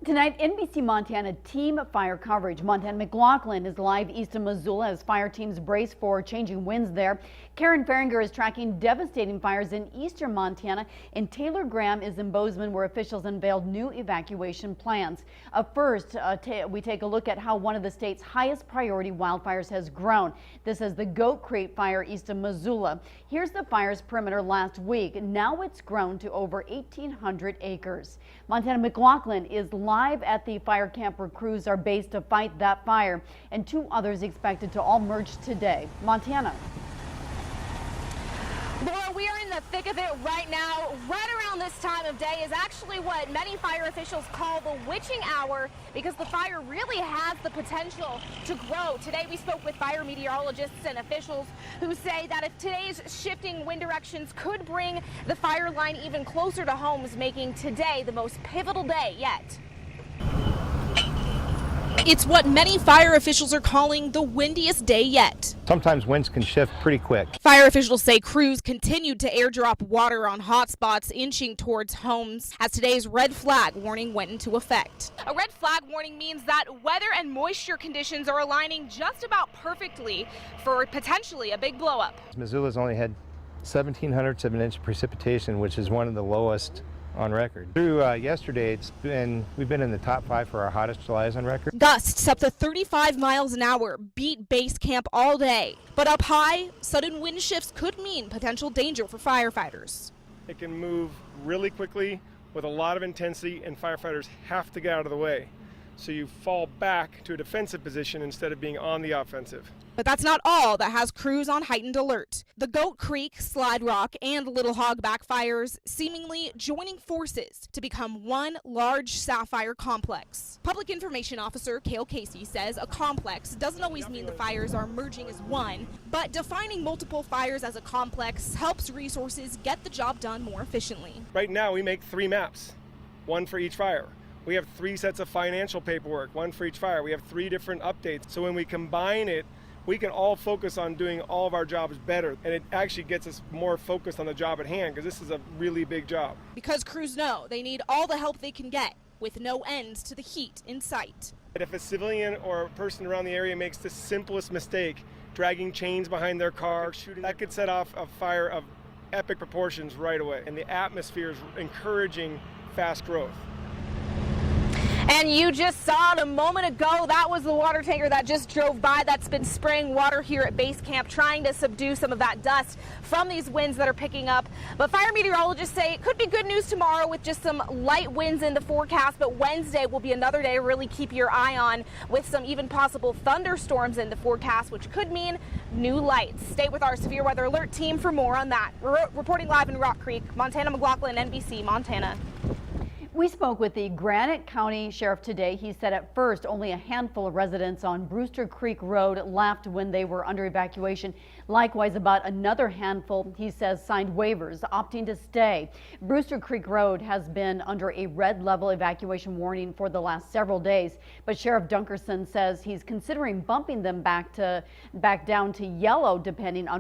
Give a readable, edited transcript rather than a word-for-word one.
Tonight, NBC Montana team fire coverage. Montana McLaughlin is live east of Missoula as fire teams brace for changing winds there. Karen Faringer is tracking devastating fires in eastern Montana, and Taylor Graham is in Bozeman, where officials unveiled new evacuation plans. First, we take a look at how one of the state's highest priority wildfires has grown. This is the Goat Creek fire east of Missoula. Here's the fire's perimeter last week. Now it's grown to over 1,800 acres. Montana McLaughlin is live at the fire camp where crews are based to fight that fire, and two others expected to all merge today. Montana. Laura, we are in the thick of it right now. Right around this time of day is actually what many fire officials call the witching hour, because the fire really has the potential to grow. Today we spoke with fire meteorologists and officials who say that if today's shifting wind directions could bring the fire line even closer to homes, making today the most pivotal day yet. It's what many fire officials are calling the windiest day yet. Sometimes winds can shift pretty quick. Fire officials say crews continued to airdrop water on hot spots inching towards homes as today's red flag warning went into effect. A red flag warning means that weather and moisture conditions are aligning just about perfectly for potentially a big blowup. Missoula's only had 1/1700ths of an inch of precipitation, which is one of the lowest on record. Through yesterday, we've been in the top 5 for our hottest Julys on record. Gusts up to 35 miles an hour beat base camp all day. But up high, sudden wind shifts could mean potential danger for firefighters. It can move really quickly with a lot of intensity, and firefighters have to get out of the way. So you fall back to a defensive position instead of being on the offensive. But that's not all that has crews on heightened alert. The Goat Creek, Slide Rock, and Little Hogback fires seemingly joining forces to become one large Sapphire Complex. Public Information Officer Cale Casey says a complex doesn't always mean the fires are merging as one, but defining multiple fires as a complex helps resources get the job done more efficiently. Right now we make 3 maps, one for each fire. We have 3 sets of financial paperwork, one for each fire. We have 3 different updates. So when we combine it, we can all focus on doing all of our jobs better, and it actually gets us more focused on the job at hand, because this is a really big job. Because crews know they need all the help they can get, with no ends to the heat in sight. And if a civilian or a person around the area makes the simplest mistake, dragging chains behind their car, that could set off a fire of epic proportions right away. And the atmosphere is encouraging fast growth. And you just saw it a moment ago. That was the water tanker that just drove by that's been spraying water here at base camp, trying to subdue some of that dust from these winds that are picking up. But fire meteorologists say it could be good news tomorrow with just some light winds in the forecast, but Wednesday will be another day to really keep your eye on, with some even possible thunderstorms in the forecast, which could mean new lights. Stay with our severe weather alert team for more on that. Reporting live in Rock Creek, Montana McLaughlin, NBC Montana. We spoke with the Granite County Sheriff today. He said at first only a handful of residents on Brewster Creek Road left when they were under evacuation. Likewise, about another handful, he says, signed waivers opting to stay. Brewster Creek Road has been under a red level evacuation warning for the last several days, but Sheriff Dunkerson says he's considering bumping them back down to yellow depending on